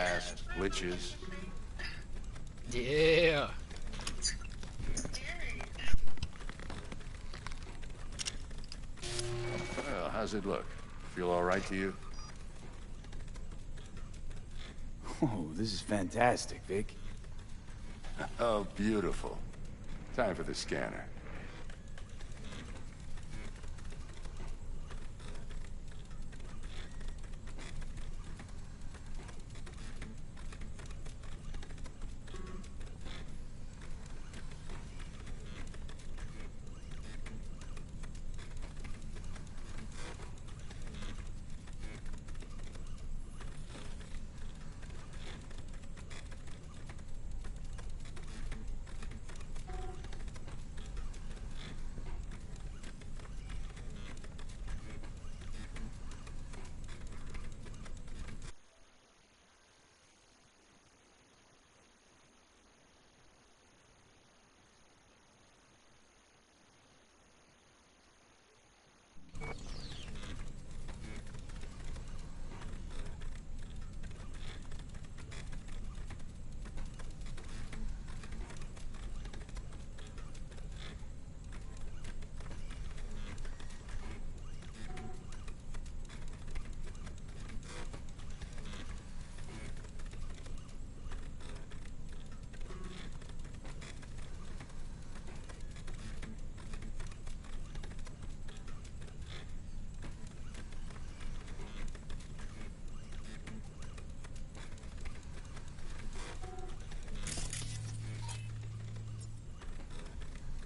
fast, glitches. Yeah. Well, how's it look? Feel all right to you? Oh, this is fantastic, Vic. Oh, beautiful. Time for the scanner.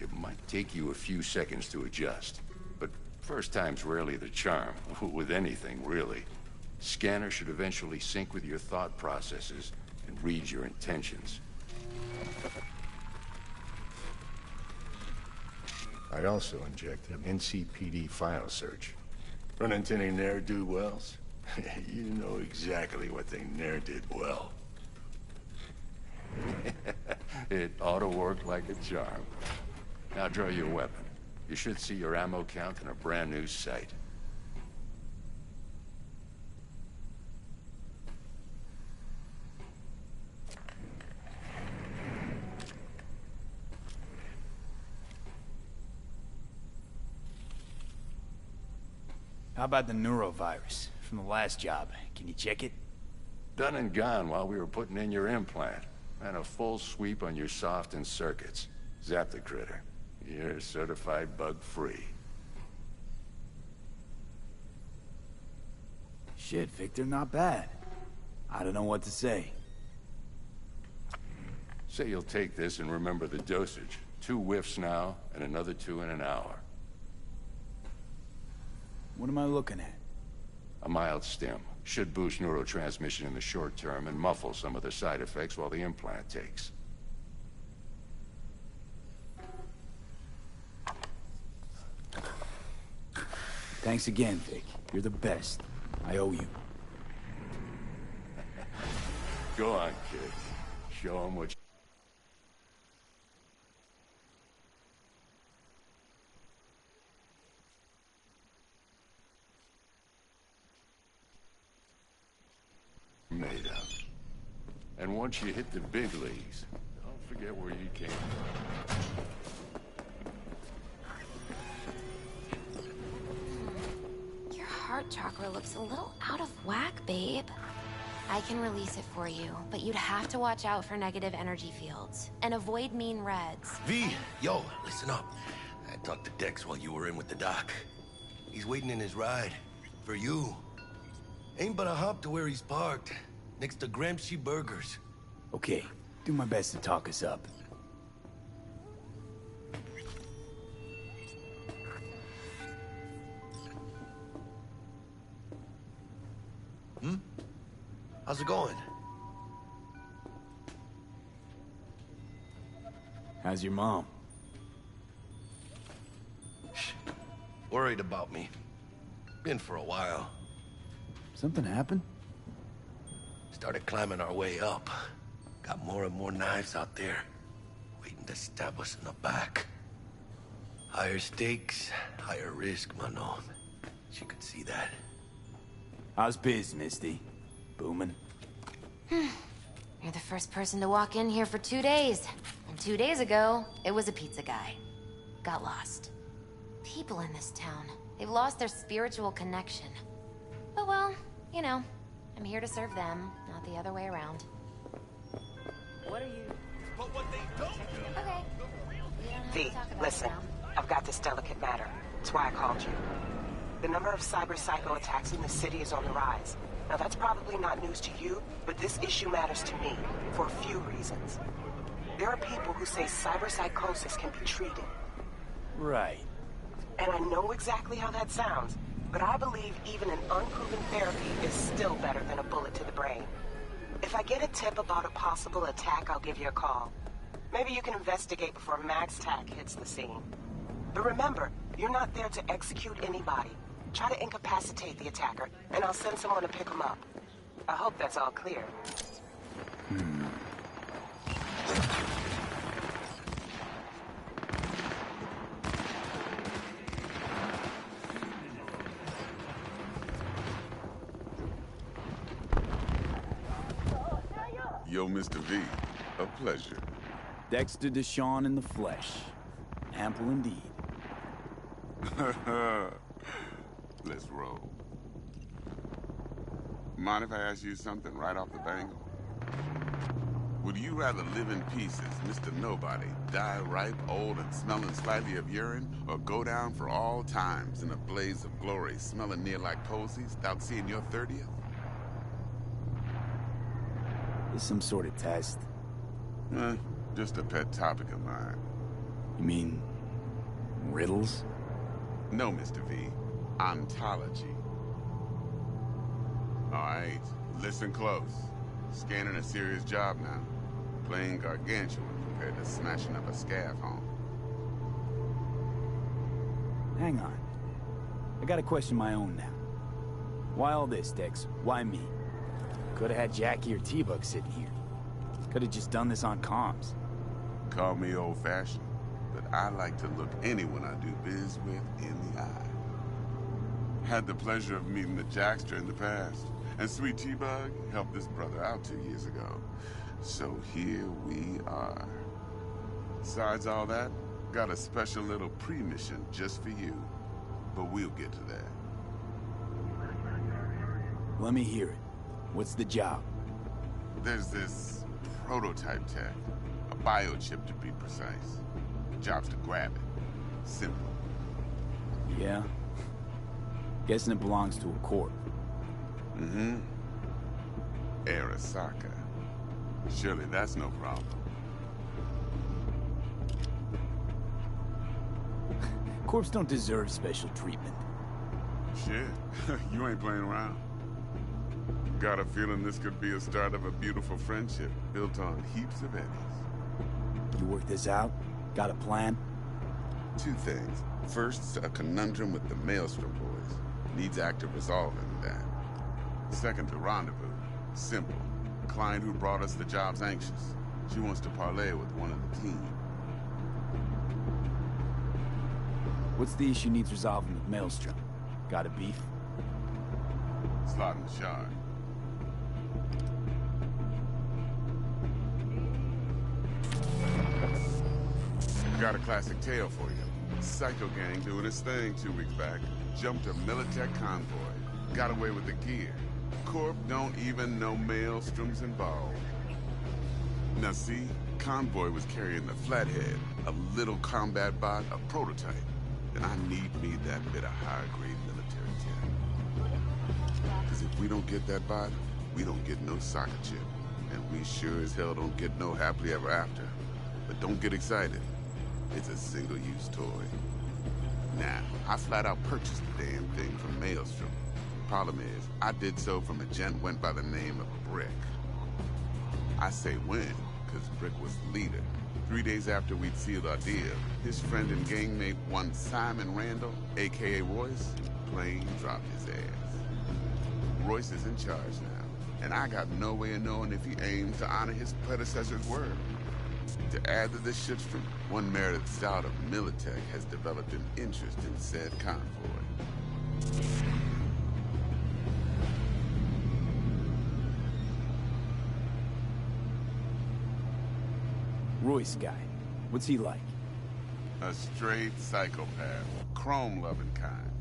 It might take you a few seconds to adjust, but first time's rarely the charm, with anything, really. Scanner should eventually sync with your thought processes and read your intentions. I'd also inject an NCPD file search. Run into any ne'er-do-wells? You know exactly what they ne'er did well. It ought to work like a charm. Now draw your weapon. You should see your ammo count in a brand new sight. How about the neurovirus from the last job? Can you check it? Done and gone while we were putting in your implant. And a full sweep on your soft and circuits. Zap the critter. You're certified bug-free. Shit, Victor, not bad. I don't know what to say. Say you'll take this and remember the dosage. 2 whiffs now, and another 2 in an hour. What am I looking at? A mild stim. Should boost neurotransmission in the short term and muffle some of the side effects while the implant takes. Thanks again, Vic. You're the best. I owe you. Go on, kid. Show 'em what you're made of. And once you hit the big leagues, don't forget where you came from. Your heart chakra looks a little out of whack, babe. I can release it for you, but you'd have to watch out for negative energy fields and avoid mean reds. V, yo, listen up. I talked to Dex while you were in with the doc. He's waiting in his ride. For you. Ain't but a hop to where he's parked. Next to Gramsci Burgers. Okay, do my best to talk us up. How's it going? How's your mom? Worried about me. Been for a while. Something happened? Started climbing our way up. Got more and more knives out there. Waiting to stab us in the back. Higher stakes, higher risk, Mano. She could see that. How's biz, Misty? Booming? You're the first person to walk in here for 2 days. And 2 days ago, it was a pizza guy. Got lost. People in this town, they've lost their spiritual connection. But well, you know, I'm here to serve them, not the other way around. What are you... But what they don't do... Okay. We don't have V, to talk about listen. it now. I've got this delicate matter. That's why I called you. The number of cyber psycho attacks in the city is on the rise. Now that's probably not news to you, but this issue matters to me for a few reasons. There are people who say cyber psychosis can be treated. Right. And I know exactly how that sounds, but I believe even an unproven therapy is still better than a bullet to the brain. If I get a tip about a possible attack, I'll give you a call. Maybe you can investigate before MaxTac hits the scene. But remember, you're not there to execute anybody. Try to incapacitate the attacker, and I'll send someone to pick him up. I hope that's all clear. Yo, Mr. V, a pleasure. Dexter Deshawn in the flesh. Ample indeed. Let's roll. Mind if I ask you something right off the bangle? Would you rather live in pieces, Mr. Nobody, die ripe, old, and smelling slightly of urine, or go down for all times in a blaze of glory, smelling near like posies, without seeing your 30th? Is some sort of test? Just a pet topic of mine. You mean... riddles? No, Mr. V. Ontology. Alright, listen close. Scanning a serious job now. Playing gargantuan compared to smashing up a scaffold. Hang on. I got a question of my own now. Why all this, Dex? Why me? Could have had Jackie or T-Bug sitting here. Could have just done this on comms. Call me old-fashioned, but I like to look anyone I do biz with in the eye. Had the pleasure of meeting the Jackster in the past, and Sweet T-Bug helped this brother out 2 years ago. So here we are. Besides all that, got a special little pre-mission just for you. But we'll get to that. Let me hear it. What's the job? There's this prototype tech, a biochip to be precise. Job's to grab it. Simple. Yeah? Guessing it belongs to a corp. Mm-hmm. Arasaka. Surely that's no problem. Corps don't deserve special treatment. Shit, you ain't playing around. Got a feeling this could be a start of a beautiful friendship built on heaps of eddies. You work this out? Got a plan? Two things. First, a conundrum with the Maelstrom boys. Needs active resolving with that. Second, the rendezvous. Simple. Client who brought us the job's anxious. She wants to parlay with one of the team. What's the issue needs resolving with Maelstrom? Got a beef? Slot in the shard. Got a classic tale for you. Psycho gang doing its thing 2 weeks back. Jumped a Militech convoy. Got away with the gear. Corp don't even know Maelstrom's involved. Now see, convoy was carrying the Flathead, a little combat bot, a prototype. And I need me that bit of high-grade military tech. Because if we don't get that bot, we don't get no soccer chip. And we sure as hell don't get no happily ever after. But don't get excited. It's a single-use toy. Now, I flat out purchased the damn thing from Maelstrom. Problem is, I did so from a gent went by the name of Brick. I say when, because Brick was the leader. 3 days after we'd sealed our deal, his friend and gangmate, one Simon Randall, a.k.a. Royce, plain dropped his ass. Royce is in charge now, and I got no way of knowing if he aims to honor his predecessor's word. To add to this shitstrom, one merited stout of Militech has developed an interest in said convoy. Royce guy. What's he like? A straight psychopath. Chrome-loving kind.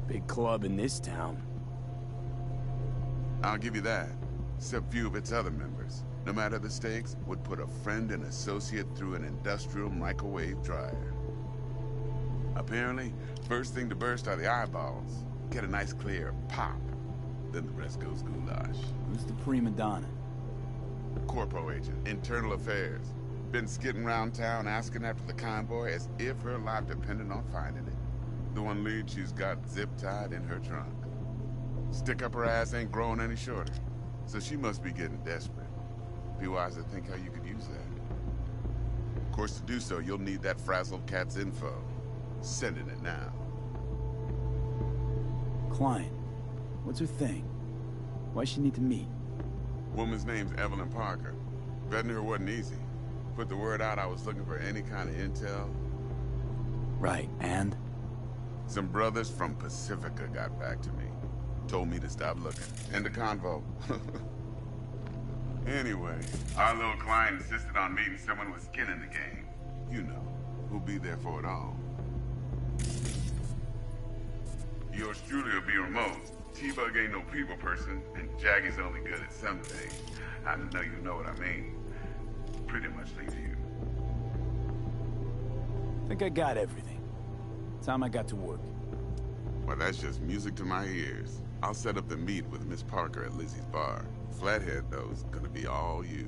Big club in this town. I'll give you that. Except few of its other members, no matter the stakes, would put a friend and associate through an industrial microwave dryer. Apparently, first thing to burst are the eyeballs. Get a nice clear pop. Then the rest goes goulash. Who's the prima donna? Corpo agent, internal affairs. Been skidding around town asking after the convoy as if her life depended on finding it. The one lead she's got zip-tied in her trunk. Stick up her ass ain't growing any shorter. So she must be getting desperate. Be wise to think how you could use that. Of course, to do so, you'll need that frazzled cat's info. Sending it now. Klein. What's her thing? Why she need to meet? Woman's name's Evelyn Parker. Vetting her wasn't easy. Put the word out I was looking for any kind of intel. Right, and? Some brothers from Pacifica got back to me. Told me to stop looking. End of convo. Anyway, our little client insisted on meeting someone with skin in the game. You know, who'll be there for it all. Yours truly will be remote. T-Bug ain't no people person, and Jackie's only good at some things. I know you know what I mean. Pretty much leave you. Think I got everything. Time I got to work. Well, that's just music to my ears. I'll set up the meet with Miss Parker at Lizzie's bar. Flathead, though, is gonna be all you.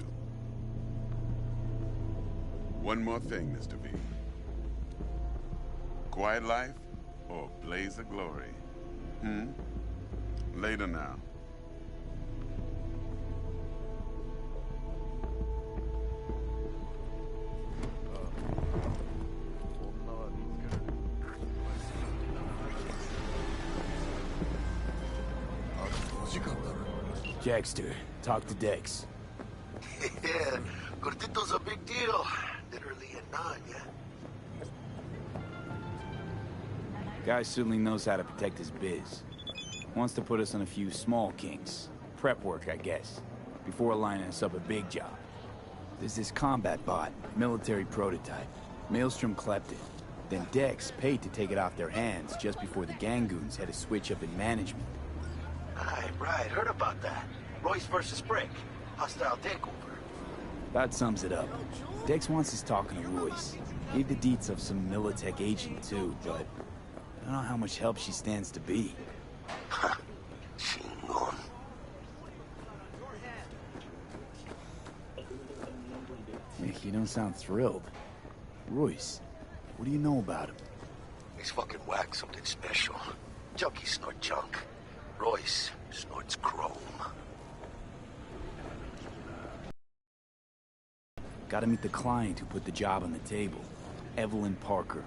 One more thing, Mr. V. Quiet life or blaze of glory? Later now. Jackster, talk to Dex. Yeah, Cortito's a big deal. Literally a nod, yeah? Guy certainly knows how to protect his biz. Wants to put us on a few small kinks. Prep work, I guess. Before lining us up a big job. There's this combat bot, military prototype. Maelstrom clept it. Then Dex paid to take it off their hands just before the Gangoons had a switch up in management. Right, heard about that. Royce versus Brick. Hostile takeover. That sums it up. Dex wants us talking to Royce. Gave the deets of some Militech agent too, but I don't know how much help she stands to be. Chingon. You don't sound thrilled. Royce, what do you know about him? He's fucking whack something special. Junkies snort junk. Royce snorts chrome. Gotta meet the client who put the job on the table. Evelyn Parker.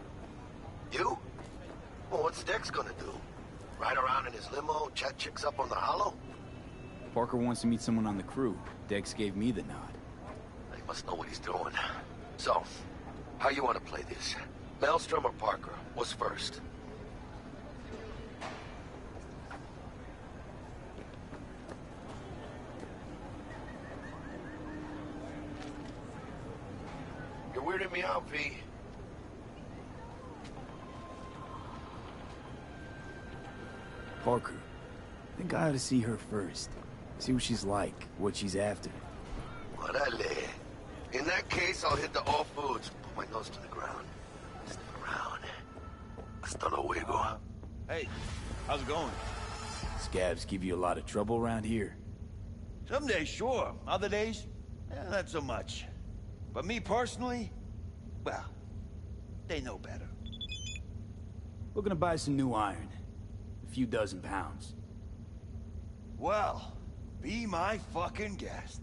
You? Well, what's Dex gonna do? Ride around in his limo, chat chicks up on the hollow? Parker wants to meet someone on the crew. Dex gave me the nod. He must know what he's doing. So, how you want to play this? Maelstrom or Parker? What's first? You're weirding me out, V. Parker. I think I ought to see her first. See what she's like, what she's after. Orale. In that case, I'll hit the all foods. Put my nose to the ground. Stick around. Hasta luego. Hey, how's it going? Scabs give you a lot of trouble around here. Some days, sure. Other days, not so much. But me personally, well, they know better. We're gonna buy some new iron. A few dozen pounds. Well, be my fucking guest.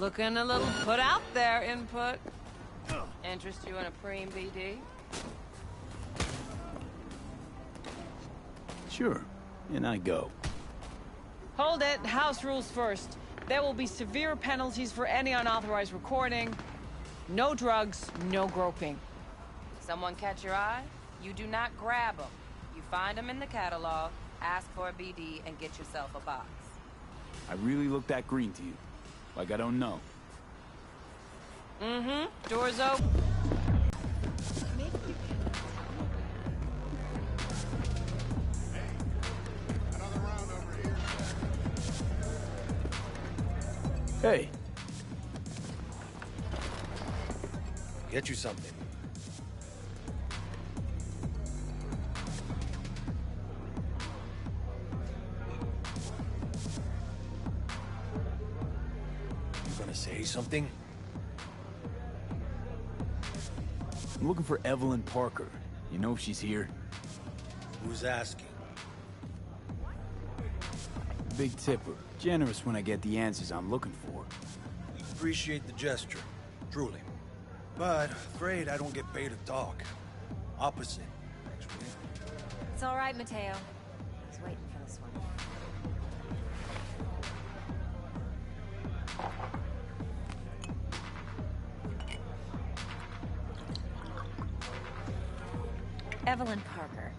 Looking a little put out there, input. Interest you in a preem, BD? Sure, and I go. Hold it. House rules first. There will be severe penalties for any unauthorized recording. No drugs, no groping. Someone catch your eye? You do not grab them. You find them in the catalog, ask for a BD, and get yourself a box. I really look that green to you? Like I don't know. Mm-hmm. Doors open. Hey. Get you something. You gonna say something? I'm looking for Evelyn Parker. You know if she's here? Who's asking? Big tipper. Generous when I get the answers I'm looking for. Appreciate the gesture, truly. But afraid I don't get paid to talk. Opposite, actually. It's all right, Mateo. I was waiting for this one. Evelyn Parker.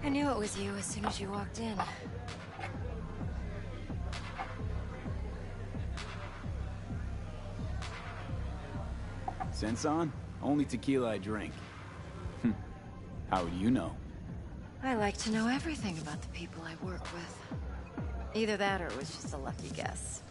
I knew it was you as soon as you walked in. Sense on? Only tequila I drink. How do you know? I like to know everything about the people I work with. Either that or it was just a lucky guess.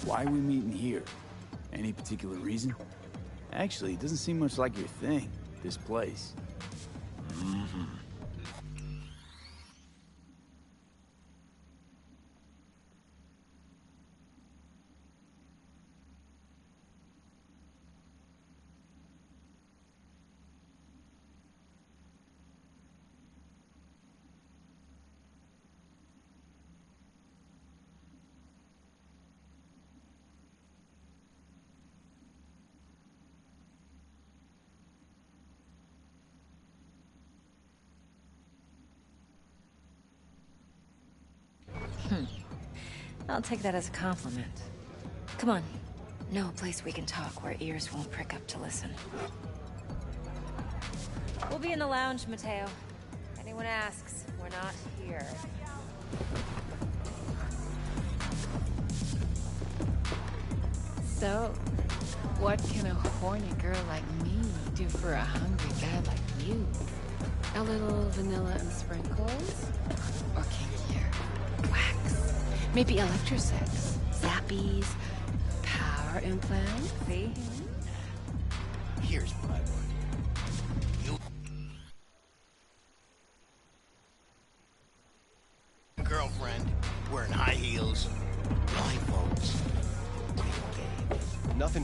Why are we meeting here? Any particular reason? Actually, it doesn't seem much like your thing, this place. I'll take that as a compliment. Come on. Know a place we can talk where ears won't prick up to listen. We'll be in the lounge, Mateo. If anyone asks, we're not here. So, what can a horny girl like me do for a hungry guy like you? A little vanilla and sprinkles? Or kinkier? Wax? Maybe electrosex? Zappies? Power implants? See? Here's what I want. You... Girlfriend, wearing high heels, blindfolds. Nothing